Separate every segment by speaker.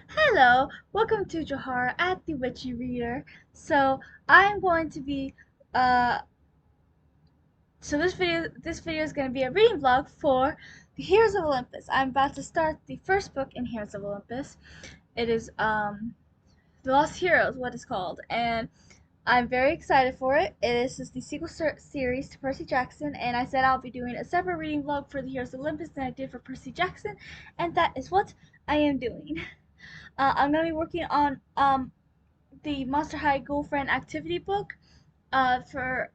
Speaker 1: Hello, welcome to Johar at the Witchy Reader. So I'm going to be uh this video is going to be a reading vlog for the Heroes of Olympus. I'm about to start the first book in Heroes of Olympus. It is The Lost Heroes, what it's called, and I'm very excited for it. This is the sequel series to Percy Jackson, and I said I'll be doing a separate reading vlog for the Heroes of Olympus than I did for Percy Jackson, and that is what I am doing. I'm gonna be working on the Monster High Girlfriend activity book for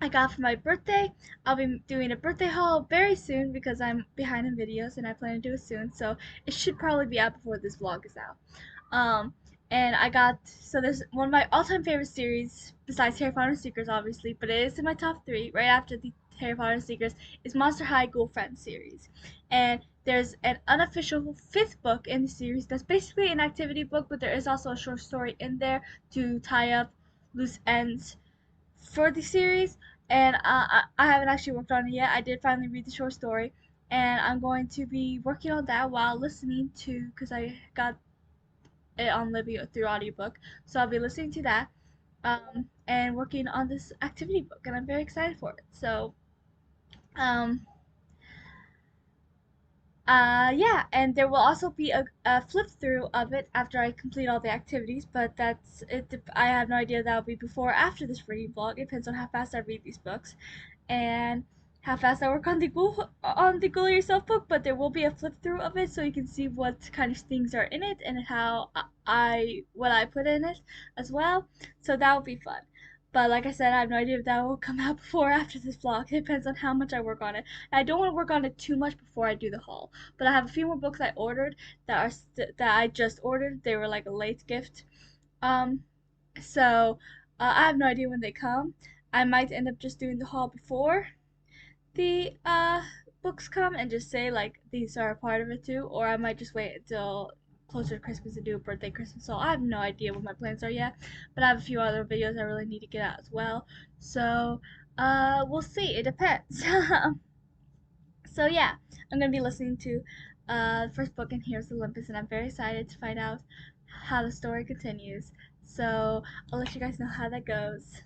Speaker 1: I got for my birthday. I'll be doing a birthday haul very soon because I'm behind in videos and I plan to do it soon. So it should probably be out before this vlog is out. Um, and I got there's one of my all-time favorite series besides Harry Potter and Secrets, obviously, but it is in my top three. Right after the Harry Potter and Secrets is Monster High Girlfriend series, and there's an unofficial fifth book in the series that's basically an activity book, but there is also a short story in there to tie up loose ends for the series. And I haven't actually worked on it yet. I did finally read the short story, and I'm going to be working on that while listening to, because I got it on Libby through audiobook. So I'll be listening to that and working on this activity book, and I'm very excited for it. So, um, yeah, and there will also be a flip through of it after I complete all the activities, but that's it. I have no idea that will be before or after this reading vlog. It depends on how fast I read these books and how fast I work on the Ghoul Yourself book, but there will be a flip through of it so you can see what kind of things are in it and how what I put in it as well. So that will be fun. But like I said, I have no idea if that will come out before or after this vlog. It depends on how much I work on it. And I don't want to work on it too much before I do the haul. But I have a few more books I ordered that I just ordered. They were like a late gift. Um, so I have no idea when they come. I might end up just doing the haul before the books come and just say like these are a part of it too, or I might just wait until closer to Christmas to do a birthday Christmas haul. I have no idea what my plans are yet, but I have a few other videos I really need to get out as well. So we'll see. It depends. So yeah, I'm gonna be listening to the first book in Heroes of Olympus, and I'm very excited to find out how the story continues. So I'll let you guys know how that goes.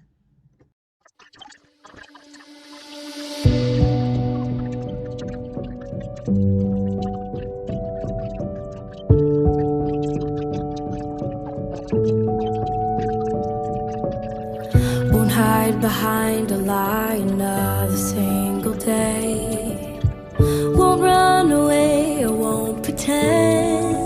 Speaker 2: Won't hide behind a lie another single day. Won't run away, I won't pretend.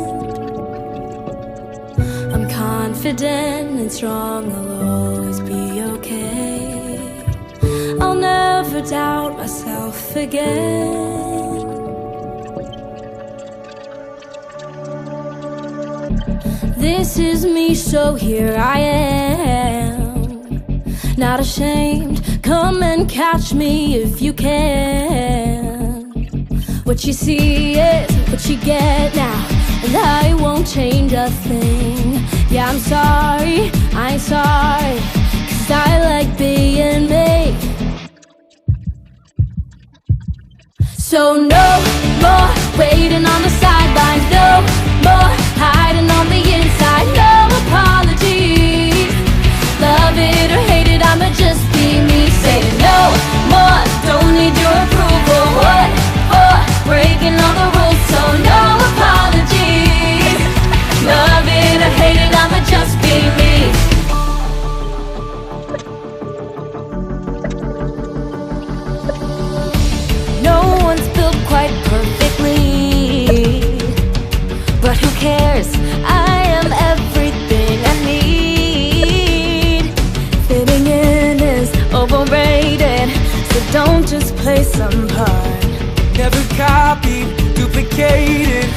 Speaker 2: I'm confident and strong, I'll always be okay. I'll never doubt myself again. This is me, so here I am, not ashamed. Come and catch me if you can. What you see is what you get now, and I won't change a thing. Yeah, I'm sorry, I ain't sorry, 'cause I like being me. So no more waiting on the sidelines, no more hiding on the inside, no apologies. Love it or hate it, I'ma just be me. Say no more, don't need your approval. What for? Breaking all the rules, so no apologies. Love it or hate it, I'ma just be me. No one's built quite perfectly, but who cares? I am everything I need. Fitting in is overrated, so don't just play some part.
Speaker 3: Never copied, duplicated,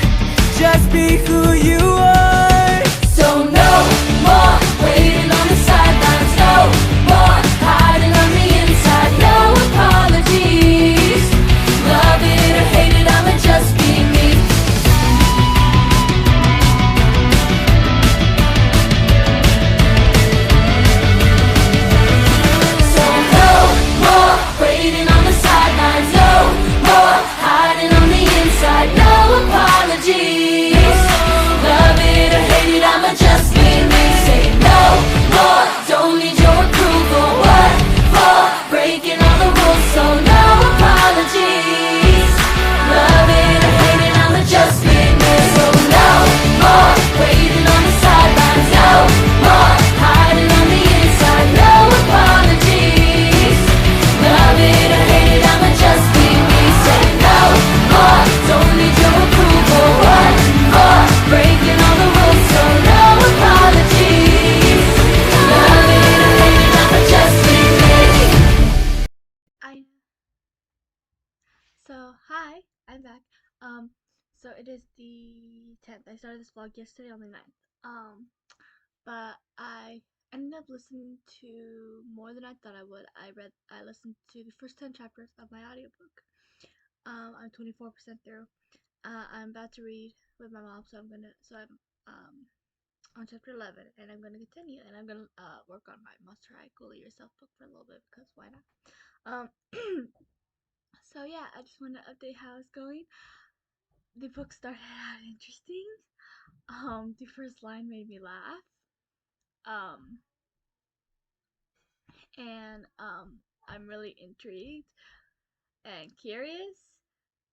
Speaker 3: just be who you are.
Speaker 2: So no more waiting on the sidelines, no more hiding on the inside, no apologies. Love it or hate it, I'ma just be me. So no more waiting on the sidelines, no more hiding on the inside, no apologies.
Speaker 1: So hi, I'm back. So it is the 10th. I started this vlog yesterday on the 9th. But I ended up listening to more than I thought I would. I listened to the first 10 chapters of my audiobook. I'm 24% through. I'm about to read with my mom, I'm on chapter 11, and I'm gonna continue, and I'm gonna work on my Must Try Google Yourself book for a little bit because why not? Um, so yeah, I just want to update how it's going. The book started out interesting. The first line made me laugh. Um, and I'm really intrigued and curious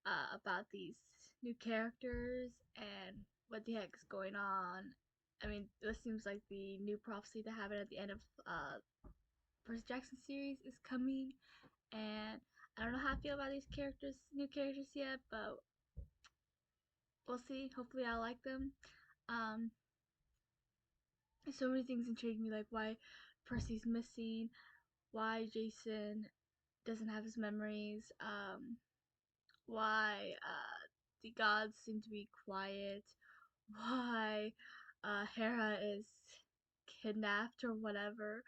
Speaker 1: about these new characters and what the heck is going on. I mean, this seems like the new prophecy that happened at the end of Percy Jackson series is coming, and I don't know how I feel about these characters, new characters yet, but we'll see. Hopefully, I like them. Um, so many things intrigue me, like why Percy's missing, why Jason doesn't have his memories, why the gods seem to be quiet, why Hera is kidnapped or whatever.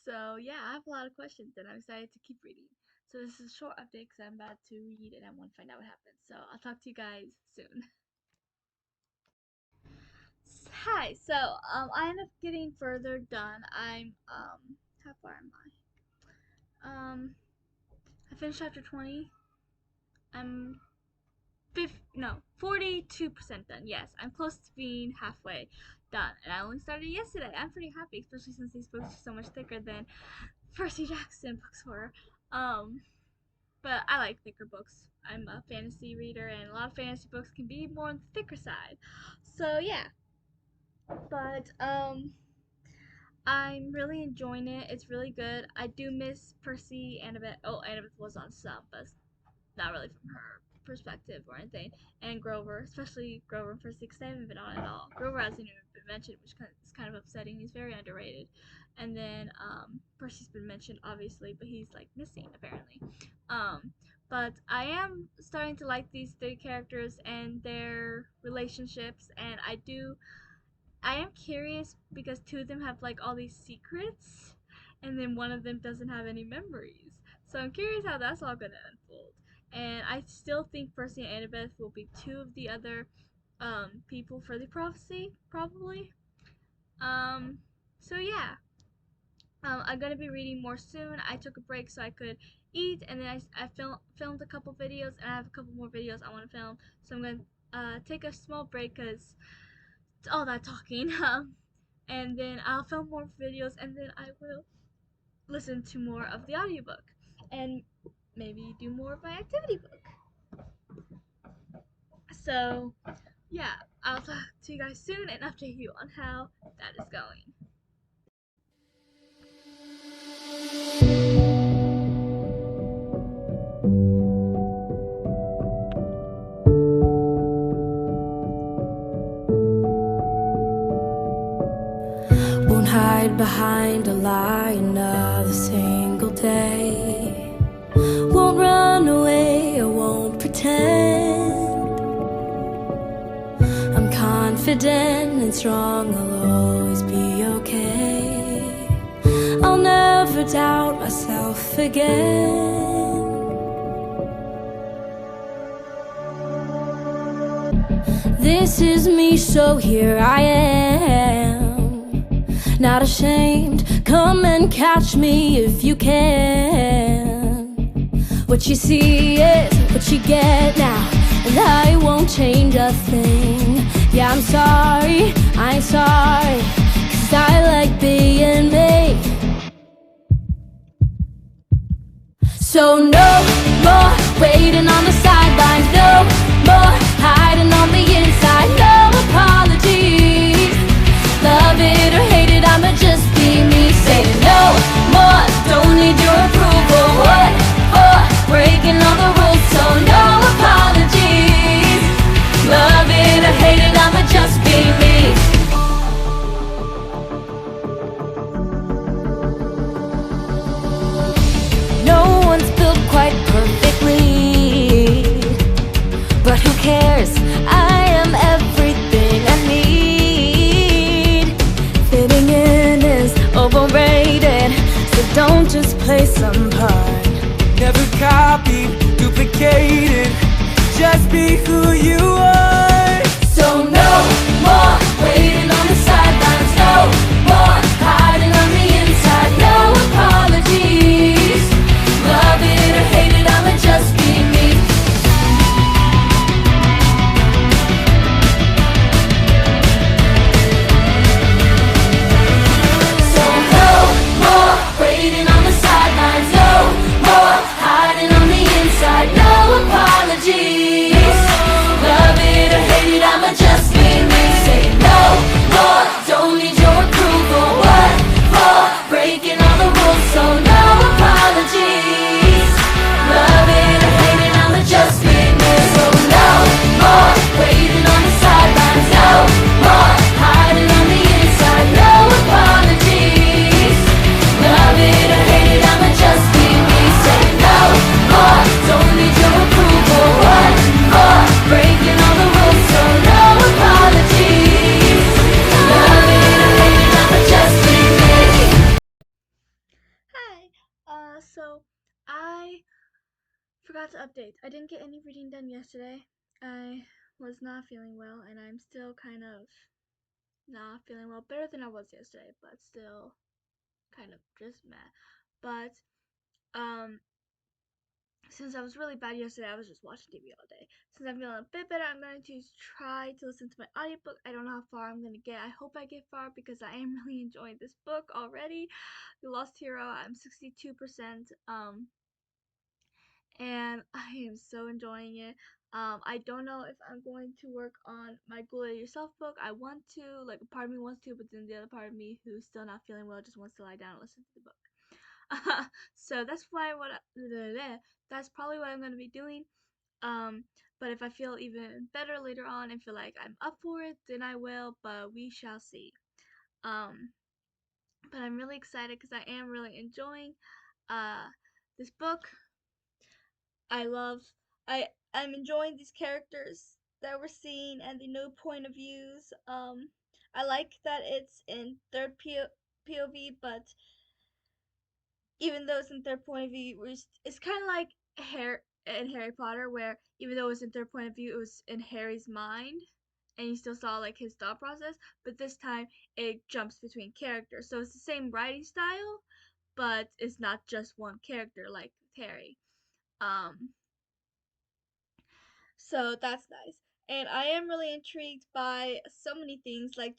Speaker 1: So yeah, I have a lot of questions and I'm excited to keep reading. So this is a short update because I'm about to read and I want to find out what happens. So I'll talk to you guys soon. Hi. So I ended up getting further done. I'm how far am I? I finished chapter 20. I'm 42% done. Yes, I'm close to being halfway done, and I only started yesterday. I'm pretty happy, especially since these books are so much thicker than Percy Jackson books were. Um, but I like thicker books. I'm a fantasy reader, and a lot of fantasy books can be more on the thicker side. So yeah, but I'm really enjoying it. It's really good. I do miss Percy, Annabeth. Oh, Annabeth was on some, but not really from her perspective or anything. And Grover, especially Grover and Percy, because they haven't been on at all. Grover hasn't even been mentioned, which is kind of upsetting. He's very underrated. And then Percy's been mentioned, obviously, but he's like missing apparently. But I am starting to like these three characters and their relationships, and I am curious because two of them have like all these secrets, and then one of them doesn't have any memories. So I'm curious how that's all gonna unfold. And I still think Percy and Annabeth will be two of the other people for the prophecy, probably. Um, so yeah, I'm gonna be reading more soon. I took a break so I could eat, and then I filmed a couple videos, and I have a couple more videos I want to film. So I'm gonna take a small break because it's all that talking. And then I'll film more videos, and then I will listen to more of the audiobook and maybe do more of my activity book. So, yeah, I'll talk to you guys soon and update you on how that is going.
Speaker 2: Won't hide behind a lie another single day. Won't run away, I won't pretend. I'm confident and strong, I'll always be okay. I'll never doubt myself again. This is me, so here I am. Not ashamed, come and catch me if you can. What you see is what you get now, and I won't change a thing. Yeah, I'm sorry, I ain't sorry, 'cause I like being me. So no more waiting on the sidelines, no more hiding on the inside, no apologies. Love it or hate it, I'ma just be me. Saying no more, don't need your approval. What for? Breaking all the rules, so no apologies. Love it or hate it, I'ma just be me. No one's built quite perfectly.
Speaker 3: just be who you are.
Speaker 2: So no more waiting on the sidelines, no more hiding on the inside, no apologies. Love it or hate it, I'ma just be me. So no more waiting on the sidelines, no more hiding on the inside, no apologies. Love it or hate it, I'ma just be me. Say no more, don't need your approval. What for? Breaking all the rules, so no apologies. Love it or hate it, I'ma just be me. So no more waiting on the sidelines, no more hiding on the inside, no apologies. Love it or hate it, I'ma just be me. Say no more, don't need your approval. What for? Breaking all the rules, so no apologies. Love it or hate it, I'ma just be me.
Speaker 1: Hi. So I forgot to update. I didn't get any reading done yesterday. I was not feeling well, and I'm still kind of not feeling well. Better than I was yesterday, but still kind of just meh. But um, since I was really bad yesterday, I was just watching TV all day. Since I'm feeling a bit better, I'm going to try to listen to my audiobook. I don't know how far I'm going to get. I hope I get far because I am really enjoying this book already. The Lost Hero, I'm 62%. And I am so enjoying it. I don't know if I'm going to work on my Ghoul It Yourself book. I want to, like a part of me wants to, but then the other part of me who's still not feeling well just wants to lie down and listen to the book. So that's why that's probably what I'm going to be doing. But if I feel even better later on and feel like I'm up for it, then I will, but we shall see. Um, but I'm really excited because I am really enjoying uh, this book. I love I'm enjoying these characters that we're seeing and the new point of views. I like that it's in third POV, but even though it's in third point of view, it's kind of like Harry Potter, where even though it was in third point of view, it was in Harry's mind, and you still saw like his thought process. But this time, it jumps between characters, so it's the same writing style, but it's not just one character like Harry. Um, So that's nice. And I am really intrigued by so many things like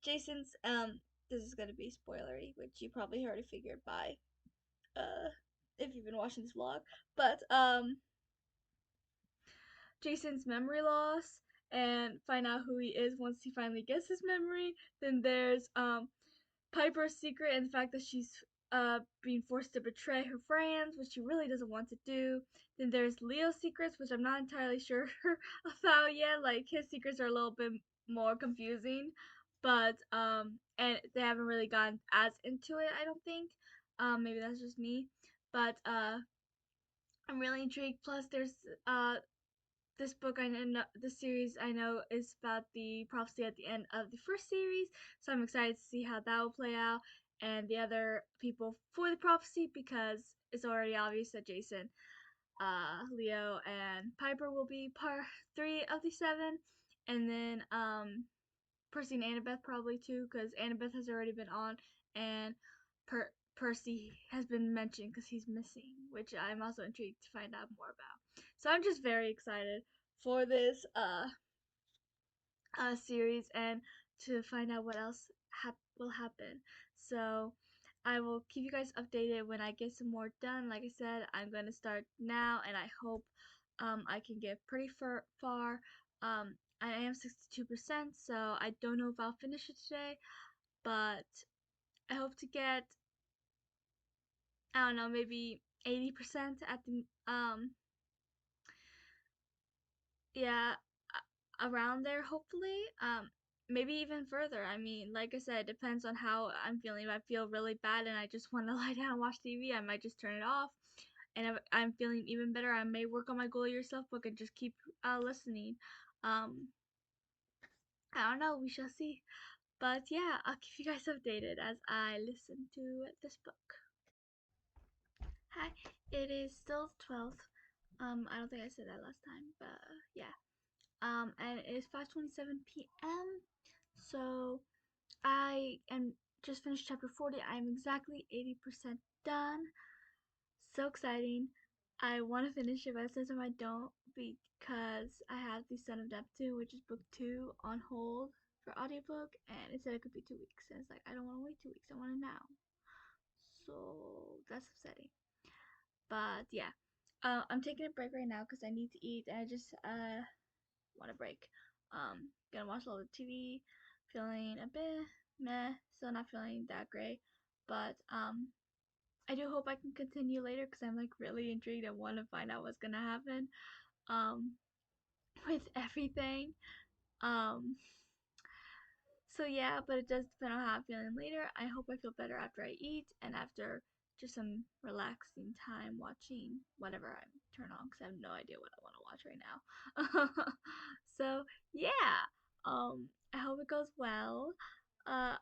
Speaker 1: Jason's this is gonna be spoilery, which you probably already figured by if you've been watching this vlog. But Jason's memory loss and find out who he is once he finally gets his memory. Then there's Piper's secret and the fact that she's being forced to betray her friends, which she really doesn't want to do. Then there's Leo's secrets, which I'm not entirely sure about yet. Like his secrets are a little bit more confusing, but and they haven't really gotten as into it, I don't think. Maybe that's just me, but I'm really intrigued. Plus, there's this book I know, this series I know is about the prophecy at the end of the first series, so I'm excited to see how that will play out and the other people for the prophecy because it's already obvious that Jason, Leo, and Piper will be part 3 of the 7, and then Percy and Annabeth probably too because Annabeth has already been on and Percy has been mentioned because he's missing, which I'm also intrigued to find out more about. So I'm just very excited for this series and to find out what else will happen. So I will keep you guys updated when I get some more done. Like I said, I'm going to start now and I hope I can get pretty far. I am 62%, so I don't know if I'll finish it today, but I hope to get, I don't know, maybe 80% at the yeah, around there hopefully. Maybe even further. I mean, like I said, it depends on how I'm feeling. If I feel really bad and I just want to lie down and watch TV, I might just turn it off. And if I'm feeling even better, I may work on my Goal Yourself book and just keep listening. Um, I don't know. We shall see. But yeah, I'll keep you guys updated as I listen to this book. Hi, it is still 12th. I don't think I said that last time, but yeah. And it is 5:27 p.m. So I am just finished chapter 40. I'm exactly 80% done. So exciting. I want to finish it, but at the same time I don't because I have The Son of Neptune, which is book 2, on hold for audiobook, and it said it could be 2 weeks. And it's like, I don't want to wait 2 weeks. I want it now. So that's upsetting. But yeah, I'm taking a break right now because I need to eat, and I just want a break. Gonna watch a lot of TV, feeling a bit meh, still not feeling that great, but I do hope I can continue later because I'm like really intrigued and want to find out what's gonna happen um with everything. Um, so yeah, but it does depend on how I'm feeling later. I hope I feel better after I eat and after just some relaxing time watching whatever I turn on because I have no idea what I want to watch right now. So yeah, I hope it goes well. Uh,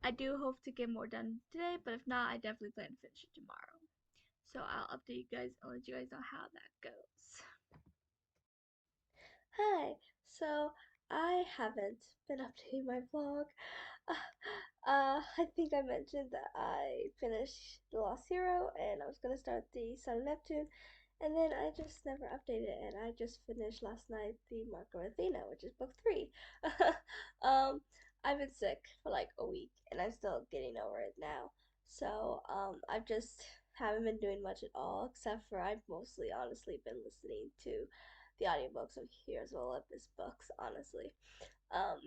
Speaker 1: I do hope to get more done today, but if not, I definitely plan to finish it tomorrow. So I'll update you guys and let you guys know how that goes. Hi, so I haven't been updating my vlog. I think I mentioned that I finished The Lost Hero and I was gonna start the Sun of Neptune, and then I just never updated it. And I just finished last night the Mark of Athena, which is book 3. um, I've been sick for like a week, and I'm still getting over it now. So I've just haven't been doing much at all, except for I've mostly honestly been listening to the audiobooks of Heroes of Olympus books, honestly. Um,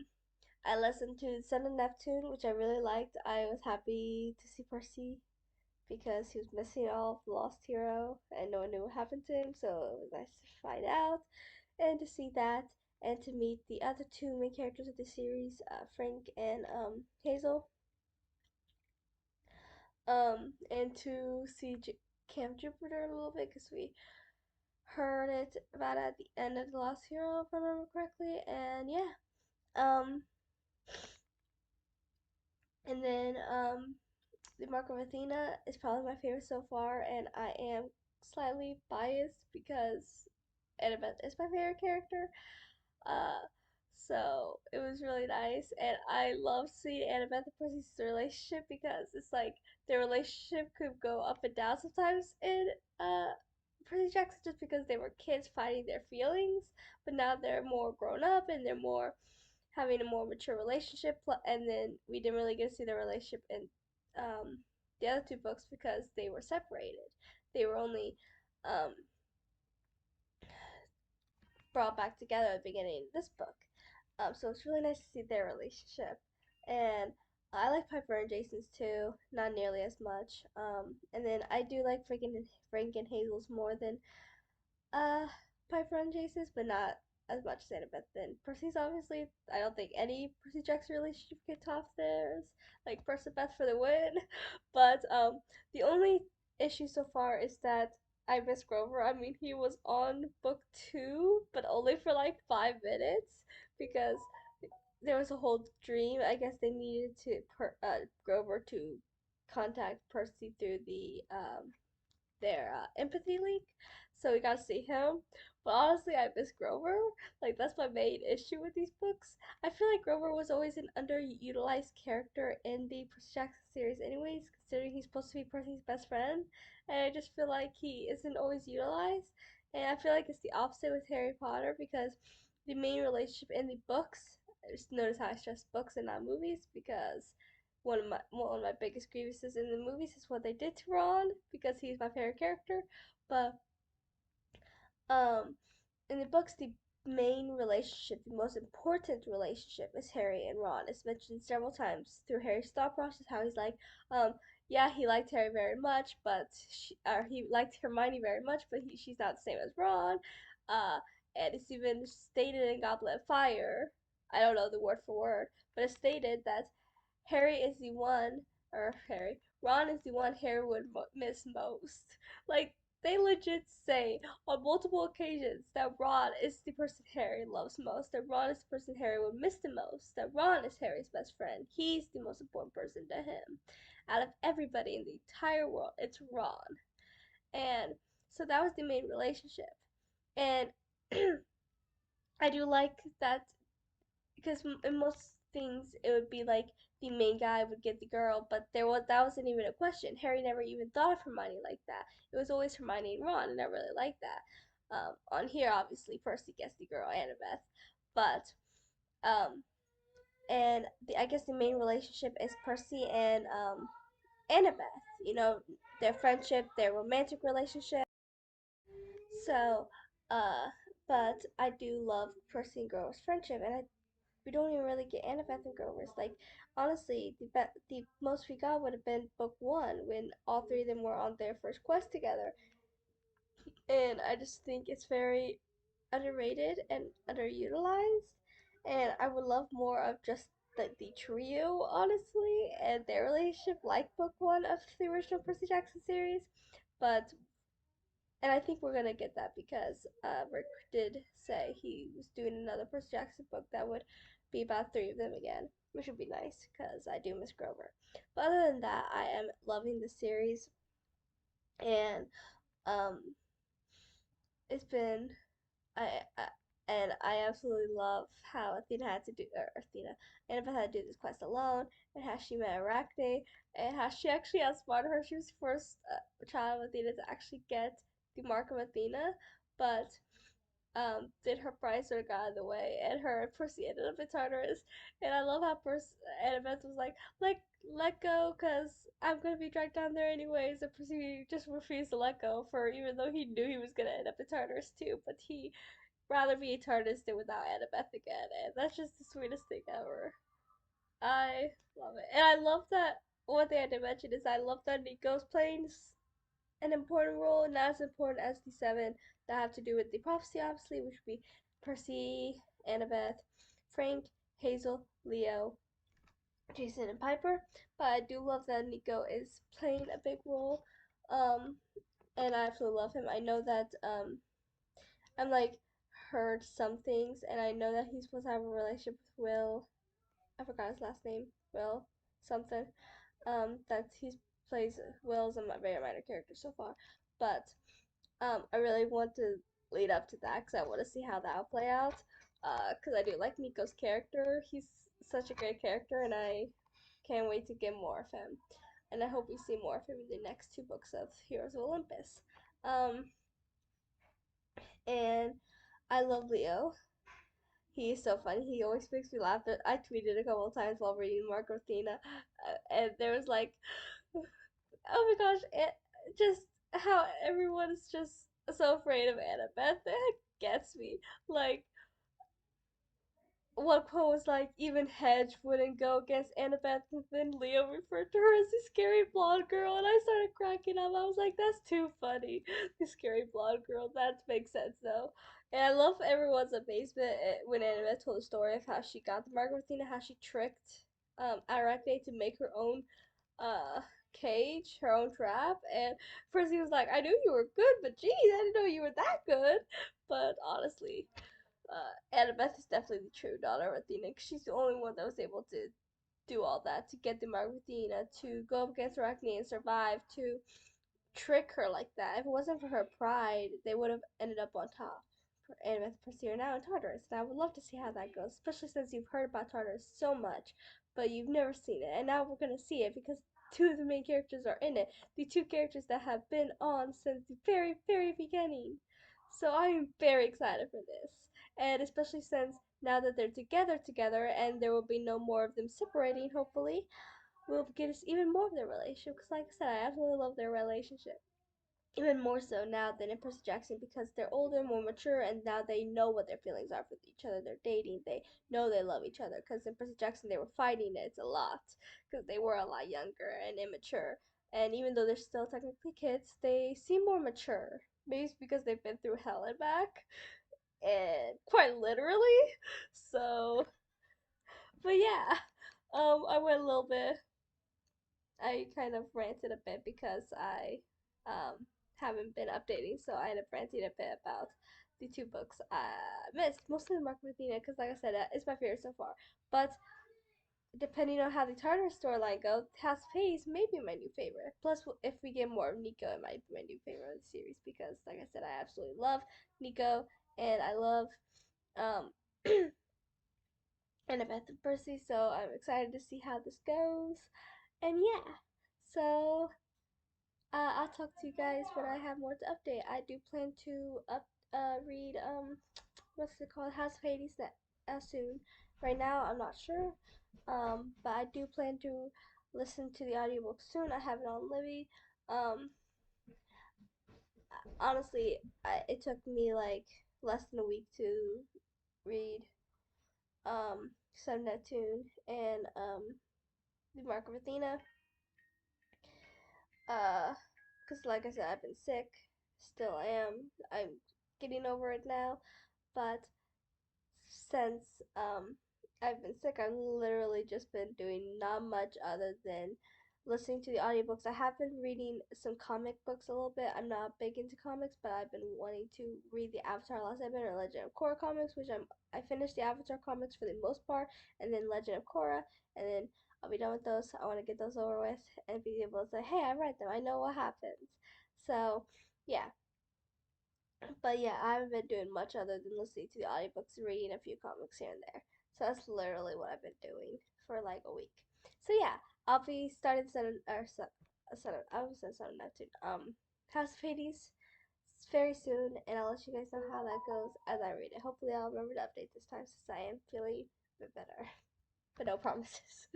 Speaker 1: I listened to Sun and Neptune, which I really liked. I was happy to see Percy because he was missing all of the Lost Hero and no one knew what happened to him, so it was nice to find out and to see that and to meet the other two main characters of the series, Frank and Hazel. And to see Camp Jupiter a little bit because we heard it about at the end of the Lost Hero, if I remember correctly. And yeah, um, and then the Mark of Athena is probably my favorite so far, and I am slightly biased because Annabeth is my favorite character. Uh, so it was really nice, and I love seeing Annabeth and Percy's relationship because it's like their relationship could go up and down sometimes in Percy Jackson just because they were kids fighting their feelings, but now they're more grown up and they're more having a more mature relationship. And then we didn't really get to see their relationship in the other two books because they were separated. They were only um, brought back together at the beginning of this book. So it's really nice to see their relationship. And I like Piper and Jason's too, not nearly as much. And then I do like Frank and Hazel's more than uh Piper and Jason's, but not as much as Annabeth than Percy's. Obviously, I don't think any Percy Jackson relationship could top theirs. Like Percy Beth for the win. But the only issue so far is that I miss Grover. I mean, he was on book 2, but only for like 5 minutes because there was a whole dream. I guess they needed to Grover to contact Percy through their empathy link, so we got to see him. But honestly, I miss Grover. Like that's my main issue with these books. I feel like Grover was always an underutilized character in the Percy Jackson series, anyways, considering he's supposed to be Percy's best friend, and I just feel like he isn't always utilized. And I feel like it's the opposite with Harry Potter because the main relationship in the books. Just notice how I stress books and not movies because one of my biggest grievances in the movies is what they did to Ron because he's my favorite character. But um, in the books, the main relationship, the most important relationship, is Harry and Ron. It's mentioned several times through Harry's thought process. How he's like, yeah, he liked Harry very much, but he liked Hermione very much, but she's not the same as Ron. And it's even stated in Goblet of Fire. I don't know the word for word, but it's stated that Harry is the one, or Ron is the one Harry would miss most. Like, they legit say on multiple occasions that Ron is the person Harry loves most, that Ron is the person Harry would miss the most, that Ron is Harry's best friend. He's the most important person to him. Out of everybody in the entire world, it's Ron. And
Speaker 4: So that was the main relationship. And I do like that because in most things it would be like the main guy would get the girl, but that wasn't even a question. Harry never even thought of Hermione like that. It was always Hermione and Ron, and I really like that. On here, obviously, Percy gets the girl Annabeth, but um, and I guess the main relationship is Percy and Annabeth. You know, their friendship, their romantic relationship. So, uh, but I do love Percy and Grover's friendship, and we don't even really get Annabeth and Grover's. Like, honestly, the most we got would have been book one when all three of them were on their first quest together. And I just think it's very underrated and underutilized. And I would love more of just the trio, honestly, and their relationship, like book one of the original Percy Jackson series. But and I think we're gonna get that because Rick did say he was doing another Percy Jackson book that would be about three of them again, which would be nice because I do miss Grover. But other than that, I am loving the series, and um, it's been I and I absolutely love how Athena had to do or Athena Annabeth had to do this quest alone, and how she met Arachne, and how she actually outsmarted her. She was the first child of Athena to actually get the mark of Athena, but did her pride sort of got in the way, and her and Percy ended up in Tartarus. And I love how Annabeth was like, let go, cause I'm gonna be dragged down there anyways. And Percy just refused to let go for even though he knew he was gonna end up in Tartarus too, but he rather be a TARDIS than without Annabeth again, and that's just the sweetest thing ever. I love it, and I love that. One thing I did mention is I love that Nico's playing an important role, not as important as the seven that have to do with the prophecy, obviously, which would be Percy, Annabeth, Frank, Hazel, Leo, Jason, and Piper. But I do love that Nico is playing a big role, um, and I absolutely love him. I know that I'm like heard some things, and I know that he's supposed to have a relationship with Will. I forgot his last name. Will something. That he plays Will's a very minor character so far, but I really want to lead up to that because I want to see how that will play out. Because I do like Nico's character. He's such a great character, and I can't wait to get more of him. And I hope we see more of him in the next two books of Heroes of Olympus. Um, and I love Leo. He is so funny. He always makes me laugh. I tweeted a couple of times while reading Mark Athena, and there was like, oh my gosh, it just how everyone is just so afraid of Annabeth. That gets me. Like, one quote was like, even Hedge wouldn't go against Annabeth, and then Leo referred to her as the scary blonde girl, and I started cracking up. I was like, that's too funny. The scary blonde girl. That makes sense, though. And I love everyone's amazement when Annabeth told the story of how she got the Margarita, how she tricked Arachne to make her own uh cage, her own trap. And first he was like, I knew you were good, but geez, I didn't know you were that good. But honestly, Annabeth is definitely the true daughter of Athena because she's the only one that was able to do all that, to get the Margarita, to go up against Arachne and survive, to trick her like that. If it wasn't for her pride, they would have ended up on top. Annabeth Percy are now in Tartarus, and I would love to see how that goes, especially since you've heard about Tartarus so much, but you've never seen it, and now we're gonna see it because two of the main characters are in it. The two characters that have been on since the very, very beginning. So I am very excited for this, and especially since now that they're together, and there will be no more of them separating. Hopefully, we'll get us even more of their relationship. Because, like I said, I absolutely love their relationship even more so now than in Percy Jackson because they're older, more mature, and now they know what their feelings are for each other. They're dating. They know they love each other. Because in Percy Jackson they were fighting it a lot because they were a lot younger and immature. And even though they're still technically kids, they seem more mature. Maybe it's because they've been through hell and back, and quite literally. So, but yeah, I went a little bit I kind of ranted a bit because I haven't been updating, so I ended up ranting a bit about the two books I missed, mostly the Mark Medina, because like I said, it's my favorite so far. But depending on how the Tartar storyline goes, House of Hades may be my new favorite. Plus, if we get more of Nico, it might be my new favorite of the series because, like I said, I absolutely love Nico and I love um Annabeth and Percy. So I'm excited to see how this goes. And yeah, so I'll talk to you guys when I have more to update. I do plan to read what's it called, House of Hades that soon. Right now I'm not sure, but I do plan to listen to the audiobook soon. I have it on Libby. Um, Honestly, it took me like less than a week to read Son of Neptune and the Mark of Athena. Because like I said, I've been sick. Still am. I'm getting over it now. But since I've been sick, I've literally just been doing not much other than listening to the audiobooks. I have been reading some comic books a little bit. I'm not big into comics, but I've been wanting to read the Avatar Last Airbender or Legend of Korra comics, which I finished the Avatar comics for the most part, and then Legend of Korra, and then I'll be done with those. I want to get those over with and be able to say, hey, I read them. I know what happens. So yeah, but yeah, I haven't been doing much other than listening to the audiobooks and reading a few comics here and there. So that's literally what I've been doing for like a week. So yeah, I'll be starting I was saying Son of Neptune. House of Hades very soon, and I'll let you guys know how that goes as I read it. Hopefully, I'll remember to update this time since I am feeling a bit better, but no promises.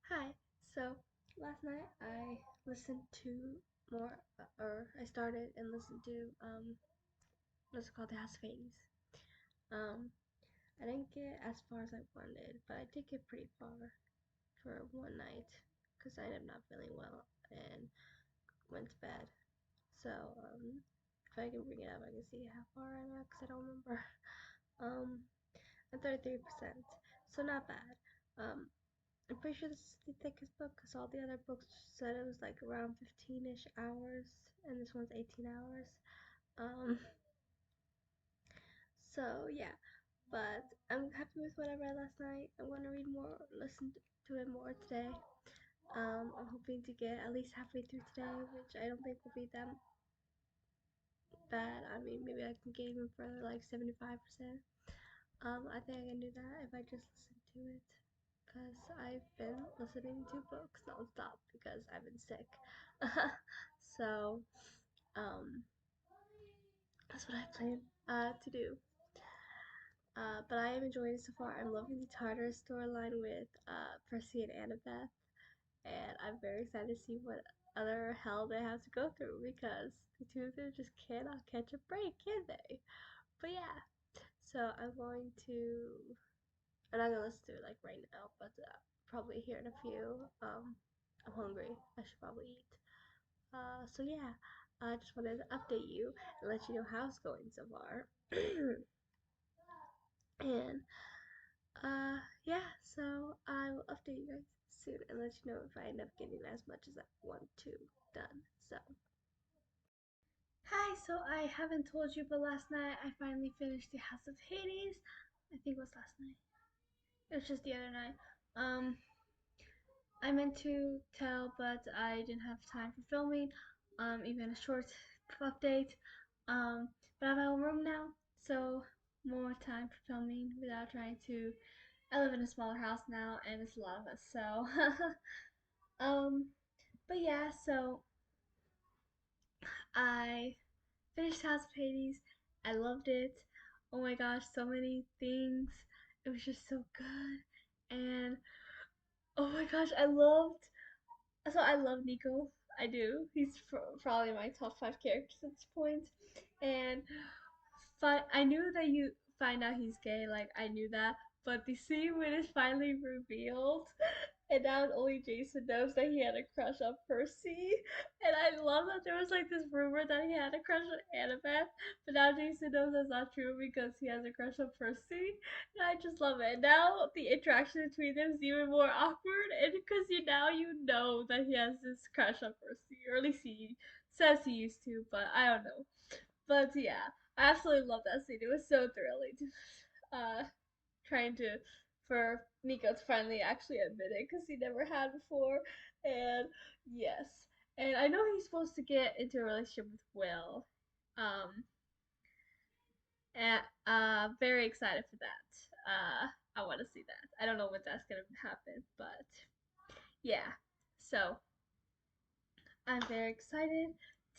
Speaker 4: Hi. So last night I listened to more, or I started and listened to what's it called, the House of Hades. Um, I didn't get as far as I wanted, but I did get pretty far for one night because I ended up not feeling well and went to bed. So if I can bring it up, I can see how far I'm at because I don't remember. Um, I'm 33%, so not bad. Um, I'm pretty sure this is the thickest book because all the other books said it was like around 15-ish hours, and this one's 18 hours. Um, so yeah, but I'm happy with what I read last night. I'm going to read more, listen to it more today. I'm hoping to get at least halfway through today, which I don't think will be that bad. I mean, maybe I can get even further, like 75%. I think I can do that if I just listen to it, because I've been listening to books nonstop because I've been sick. So, um, that's what I plan to do. But I am enjoying it so far. I'm loving the Tartar storyline with Percy and Annabeth, and I'm very excited to see what other hell they have to go through because the two of them just cannot catch a break, can they? But yeah, so I'm not gonna listen to it like right now, but probably here in a few. I'm hungry. I should probably eat. So yeah, I just wanted to update you and let you know how it's going so far. And yeah, so I will update you guys soon and let you know if I end up getting as much as I want to done. So hi, so I haven't told you, but last night I finally finished the House of Hades. I think it was last night. It was just the other night. Um, I meant to tell, but I didn't have time for filming. Even a short update. But I have my own room now, so more time for filming without trying to. I live in a smaller house now, and it's a lot of us, so. um, but yeah, so I finished House of Hades. I loved it. Oh my gosh, so many things. It was just so good, and oh my gosh, I love Nico. I do. He's probably my top 5 characters at this point. And I knew that you find out he's gay, like I knew that. But the scene when it's finally revealed, and now only Jason knows that he had a crush on Percy. And I love that there was like this rumor that he had a crush on Annabeth, but now Jason knows that's not true because he has a crush on Percy. And I just love it. And now the interaction between them is even more awkward, and because you know that he has this crush on Percy, or at least he says he used to, but I don't know. But yeah, I absolutely love that scene. It was so thrilling. Uh,
Speaker 1: trying to for Nico to finally actually admit it because he never had before. And yes, and I know he's supposed to get into a relationship with Will. Um, and very excited for that. I want to see that. I don't know when that's gonna happen, but yeah. So I'm very excited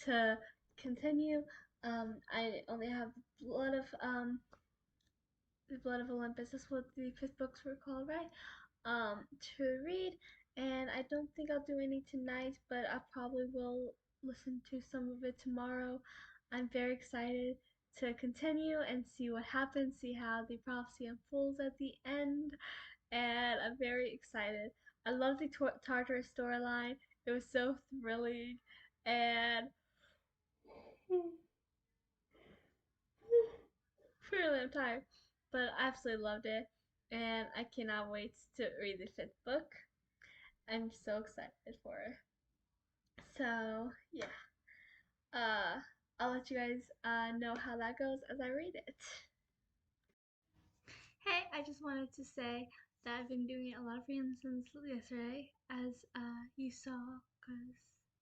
Speaker 1: to continue. I only have the Blood of Olympus. That's what the fifth books were called, right? To read, and I don't think I'll do any tonight, but I probably will listen to some of it tomorrow. I'm very excited to continue and see what happens, see how the prophecy unfolds at the end, and I'm very excited. I love the Tartarus storyline. It was so thrilling, and fairly I'm tired, but I absolutely loved it, and I cannot wait to read the fifth book. I'm so excited for it. So yeah, uh, I'll let you guys know how that goes as I read it. Hey, I just wanted to say that I've been doing a lot of reading since yesterday, as you saw, cause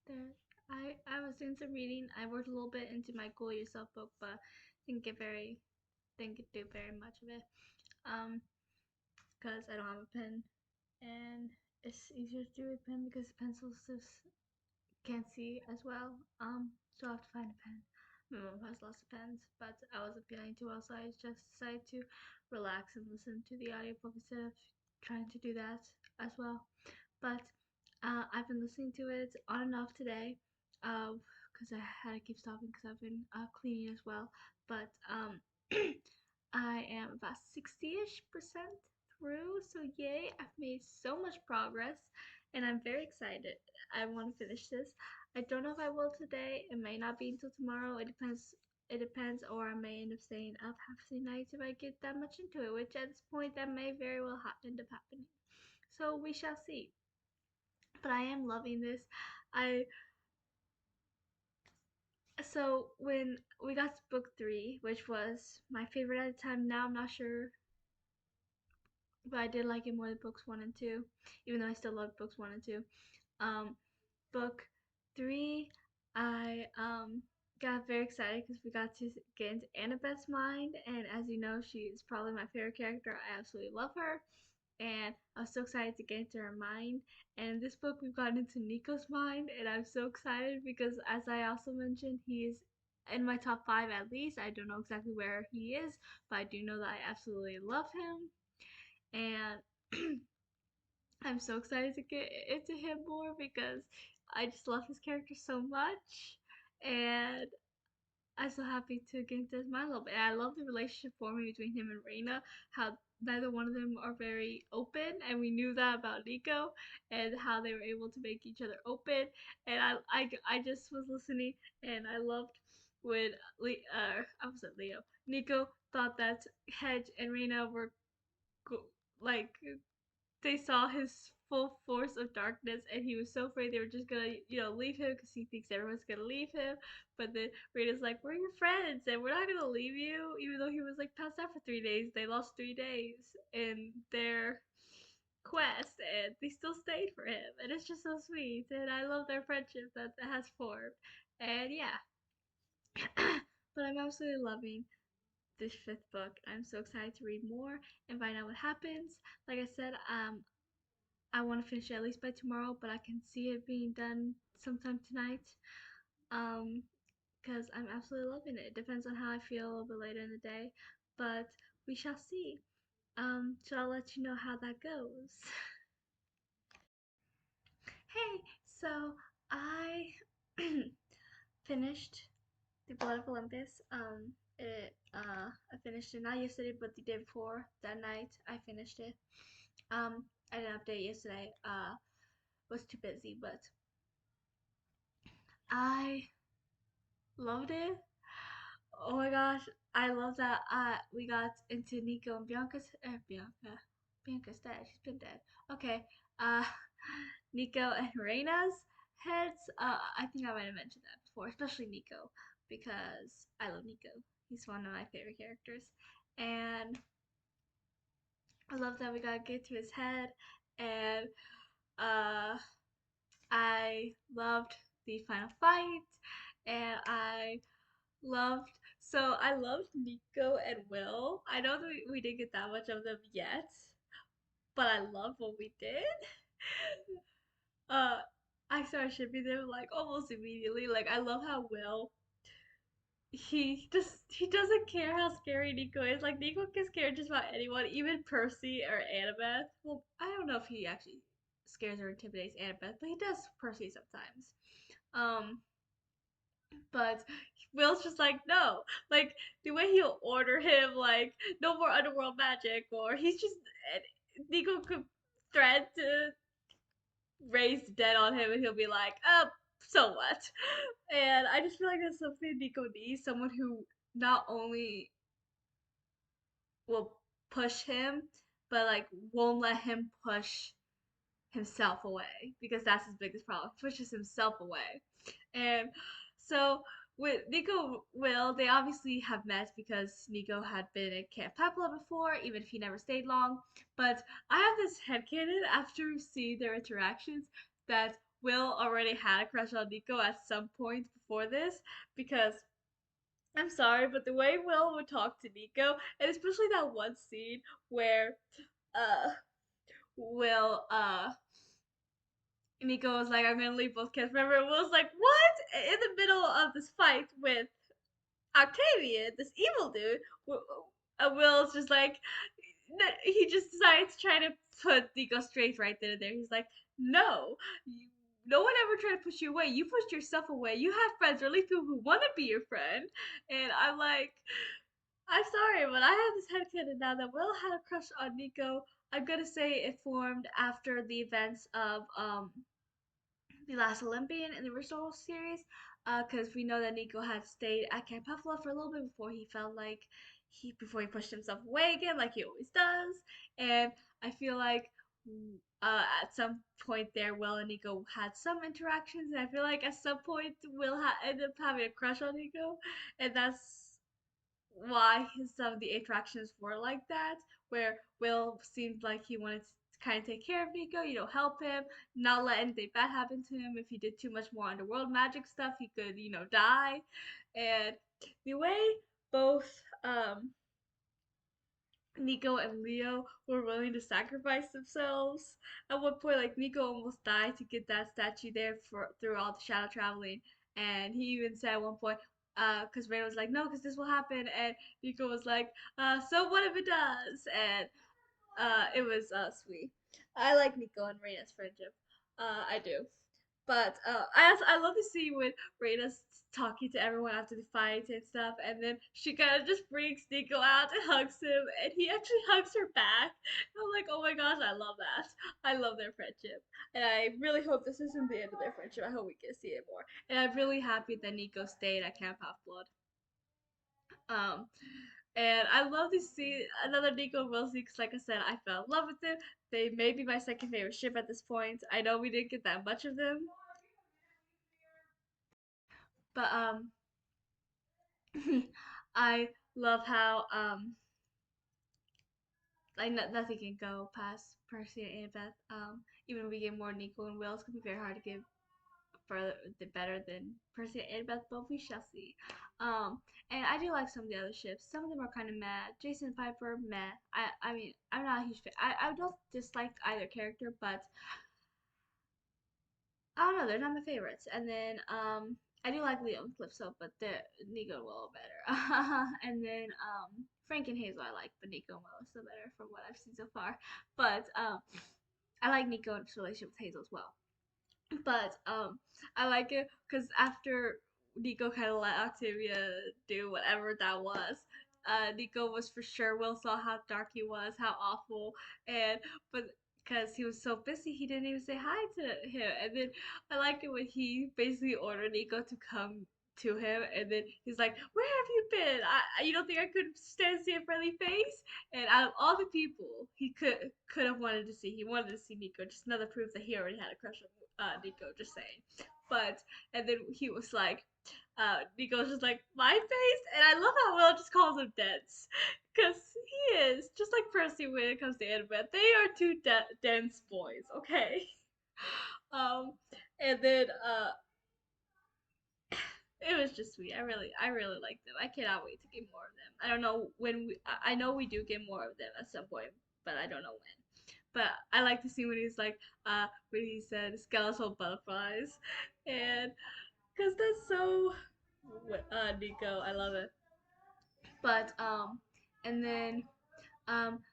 Speaker 1: there I was doing some reading. I worked a little bit into my Goal Yourself book, but didn't get do very much of it. Um, cause I don't have a pen, and it's easier to do with pen because pencils just can't see as well. So I have to find a pen. My mom has lots of pens, but I wasn't feeling too well, so I just decided to relax and listen to the audiobook instead of trying to do that as well. But I've been listening to it on and off today, because I had to keep stopping because I've been cleaning as well. But I am about 60-ish% through, so yay! I've made so much progress, and I'm very excited. I want to finish this. I don't know if I will today. It may not be until tomorrow. It depends. It depends, or I may end up staying up half the night if I get that much into it. Which at this point, that may very well end up happening. So we shall see. But I am loving this. I so when we got to book 3, which was my favorite at the time. Now I'm not sure, but I did like it more than books 1 and 2, even though I still love books 1 and 2. Um, book 3, I got very excited because we got to get into Annabeth's mind, and as you know, she is probably my favorite character. I absolutely love her, and I was so excited to get into her mind. And in this book, we've gotten into Nico's mind, and I'm so excited because, as I also mentioned, he is in my top 5 at least. I don't know exactly where he is, but I do know that I absolutely love him, and I'm so excited to get into him more because I just love his character so much, and I'm so happy to get into his mind a little bit. And I love the relationship forming between him and Reina, how neither one of them are very open, and we knew that about Nico, and how they were able to make each other open. And I just was listening, and I loved when I was at Leo. Nico thought that Hedge and Reina were like they saw his full force of darkness, and he was so afraid they were just gonna, leave him because he thinks everyone's gonna leave him. But then Rita's like, "We're your friends, and we're not gonna leave you." Even though he was like passed out for 3 days, they lost 3 days in their quest, and they still stayed for him, and it's just so sweet. And I love their friendship that has formed. And yeah, but I'm absolutely loving this fifth book. I'm so excited to read more and find out what happens. Like I said, I want to finish it at least by tomorrow, but I can see it being done sometime tonight. Um, because I'm absolutely loving it. It depends on how I feel a little bit later in the day, but we shall see. So I'll let you know how that goes. Hey, so I finished the Blood of Olympus. I finished it not yesterday, but the day before. That night, I finished it. I didn't update yesterday. Was too busy, but I loved it. Oh my gosh, I love that we got into Nico and Bianca's dead. She's been dead. Okay. Uh Nico and Reina's heads. I think I might have mentioned that before, especially Nico, because I love Nico. He's one of my favorite characters. And I love that we got to get to his head, and uh, I loved the final fight, and I loved Nico and Will. I know that we didn't get that much of them yet, but I love what we did. Uh, I started shipping them like almost immediately. Like I love how Will he doesn't care how scary Nico is. Like Nico can scare just about anyone, even Percy or Annabeth. Well, I don't know if he actually scares or intimidates Annabeth, but he does Percy sometimes. Um, but Will's just like no, like the way he'll order him like no more underworld magic, or he's just Nico could threaten to raise the dead on him, and he'll be like, so what? And I just feel like that's something Nico needs, someone who not only will push him, but like won't let him push himself away because that's his biggest problem. He pushes himself away. And so with Nico Will, they obviously have met because Nico had been at Camp Pepla before, even if he never stayed long. But I have this headcanon after seeing their interactions that Will already had a crush on Nico at some point before this because I'm sorry, but the way Will would talk to Nico, and especially that one scene where uh Will Nico was like, I'm gonna leave both kids. Remember, Will's like, what? In the middle of this fight with Octavian, this evil dude, Will's just like, he just decides to try to put Nico straight right then and there. He's like, no, no one ever tried to push you away. You pushed yourself away. You have friends, or at least people who want to be your friend. And I'm like, I'm sorry, but I have this headcanon now that Will had a crush on Nico. I'm gonna say it formed after the events of the last Olympian in the original series, because we know that Nico had stayed at Camp Puffalo for a little bit before he felt like before he pushed himself away again, like he always does. And I feel like at some point there, Will and Nico had some interactions, and I feel like at some point Will ended up having a crush on Nico, and that's why some of the interactions were like that, where Will seemed like he wanted to kind of take care of Nico, help him, not let anything bad happen to him. If he did too much more underworld magic stuff, he could, die. And the way both Nico and Leo were willing to sacrifice themselves. At one point, like Nico almost died to get that statue there for through all the shadow traveling, and he even said at one point, because Reyna was like, no, because this will happen, and Nico was like, so what if it does? And it was sweet. I like Nico and Reyna's friendship. I do. But I love the scene when Reyna's talking to everyone after the fight and stuff, and then she kind of just brings Nico out and hugs him, and he actually hugs her back. And I'm like, oh my gosh, I love that. I love their friendship, and I really hope this isn't the end of their friendship. I hope we get to see it more. And I'm really happy that Nico stayed at Camp Half Blood. Um, and I love to see another Nico and Will because, like I said, I fell in love with them. They may be my second favorite ship at this point. I know we didn't get that much of them, but I love how like nothing can go past Percy and Annabeth. Even if we get more Nico and Will, it's gonna be very hard to get further better than Percy and Annabeth, but we shall see. And I do like some of the other ships. Some of them are kind of mad. Jason and Piper, meh. I mean, I'm not a huge fan. I don't dislike either character, but I don't know. They're not my favorites. And then I do like Leo and Calypso, but the Nico and Will are better. And then Frank and Hazel I like, but Nico and Will are still better from what I've seen so far. But I like Nico's relationship with Hazel as well. But I like it because after Nico kind of let Octavia do whatever that was, Nico was for sure. Will saw how dark he was, how awful, and but because he was so busy, he didn't even say hi to him. And then I liked it when he basically ordered Nico to come to him, and then he's like, "Where have you been? You don't think I could stand to see a friendly face?" And out of all the people he could have wanted to see, he wanted to see Nico. Just another proof that he already had a crush on Nico. Just saying. But and then he was like, Nico's just like my face, and I love how Will just calls him dense, cause he is just like Percy when it comes to Annabeth. They are two dense boys, okay. Um, and then it was just sweet. I really liked them. I cannot wait to get more of them. I don't know when I know we do get more of them at some point, but I don't know when. But I like to see when he's like, when he said skeletal butterflies, and because that's so, Nico. I love it. But and then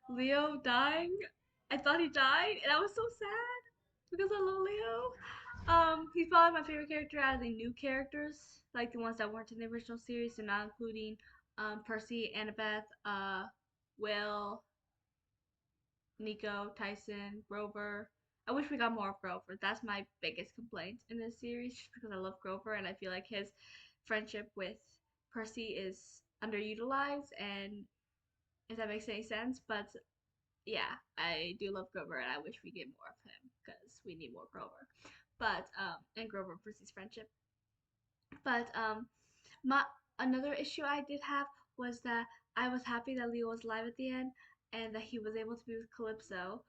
Speaker 1: Leo dying. I thought he died, and I was so sad because I love Leo. He's probably my favorite character out of the new characters, like the ones that weren't in the original series, so not including Percy, Annabeth, Will, Nico, Tyson, Grover. I wish we got more of Grover. That's my biggest complaint in this series, just because I love Grover and I feel like his friendship with Percy is underutilized, and if that makes any sense. But yeah, I do love Grover, and I wish we get more of him because we need more Grover. But and Grover and Percy's friendship. But my another issue I did have was that I was happy that Leo was alive at the end and that he was able to be with Calypso,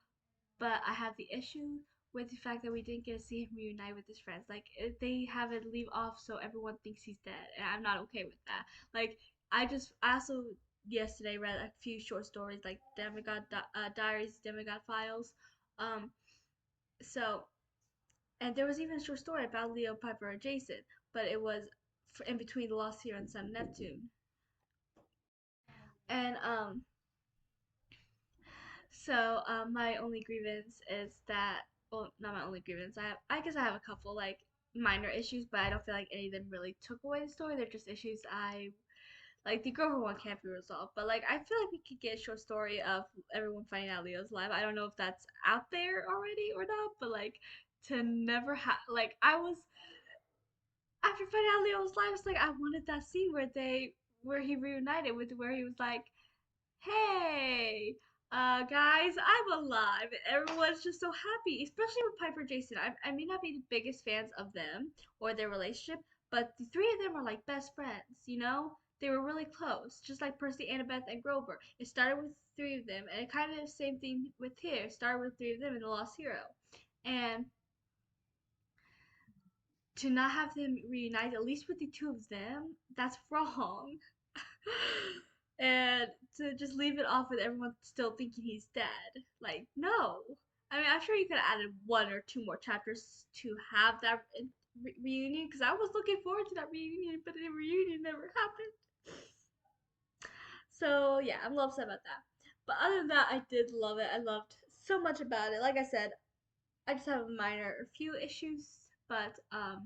Speaker 1: but I have the issue with the fact that we didn't get to see him reunite with his friends. Like they have it leave off so everyone thinks he's dead, and I'm not okay with that. Like I also yesterday read a few short stories like Diaries, Demigod Files. Um, so and there was even a short story about Leo, Piper, and Jason, but it was in between the Lost Hero and Sun Neptune. And so my only grievance is that, well, not my only grievance. I guess I have a couple like minor issues, but I don't feel like any of them really took away the story. They're just issues I like. The Grover one can't be resolved, but like I feel like we could get a short story of everyone finding out Leo's alive. I don't know if that's out there already or not, but like to never have like I was after finding out Leo was alive, it's like I wanted that scene where he reunited with where he was like, hey, guys, I'm alive. And everyone's just so happy, especially with Piper and Jason. I may not be the biggest fans of them or their relationship, but the three of them are like best friends, you know? They were really close, just like Percy, Annabeth, and Grover. It started with three of them, and it kind of the same thing with here. It started with three of them in The Lost Hero. And to not have them reunite, at least with the two of them, that's wrong. And to just leave it off with everyone still thinking he's dead. Like, no. I mean, I'm sure you could have added one or two more chapters to have that reunion, because I was looking forward to that reunion, but the reunion never happened. So, yeah, I'm a little upset about that. But other than that, I did love it. I loved so much about it. Like I said, I just have a minor few issues, but I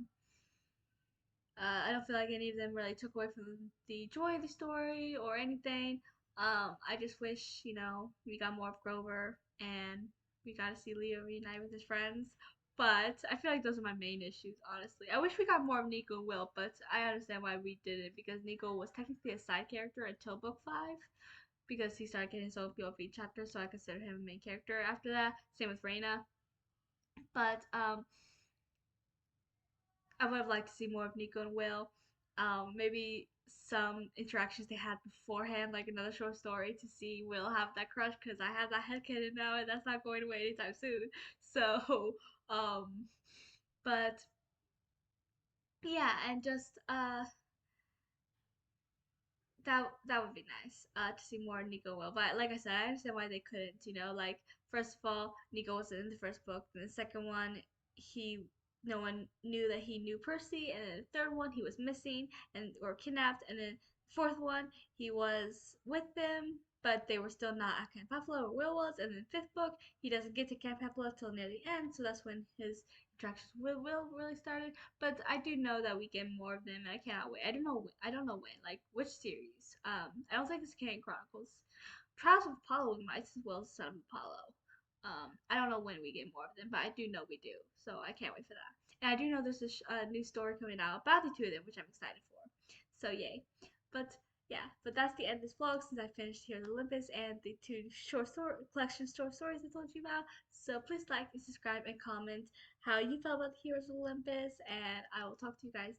Speaker 1: don't feel like any of them really took away from the joy of the story or anything. I just wish, we got more of Grover and we got to see Leo reunite with his friends. But I feel like those are my main issues, honestly. I wish we got more of Nico and Will, but I understand why we didn't because Nico was technically a side character until book 5 because he started getting his own POV chapter, so I consider him a main character after that. Same with Reina. But I would have liked to see more of Nico and Will. Maybe some interactions they had beforehand, like another short story to see Will have that crush because I have that headcanon now and that's not going away anytime soon. So, um, but yeah, and just that would be nice to see more Nico and Will. But like I said, I understand why they couldn't. Like first of all, Nico wasn't in the first book. And the second one, he no one knew that he knew Percy. And then the third one, he was missing and or kidnapped. And then the fourth one, he was with them, but they were still not at Camp Peplo where Will was. And then the fifth book, he doesn't get to Camp Peplo till near the end. So that's when his interactions with Will really started. But I do know that we get more of them, and I cannot wait. I don't know. I don't know when. Like which series. I don't think it's Canyon Chronicles. Trials of Apollo we might as well as Son of Apollo. I don't know when we get more of them, but I do know we do. So I can't wait for that. And I do know there's a new story coming out about the two of them, which I'm excited for. So yay! But yeah, but that's the end of this vlog since I finished Heroes of Olympus and the two short story collection short stories I told you about. So please like and subscribe and comment how you felt about the Heroes of Olympus, and I will talk to you guys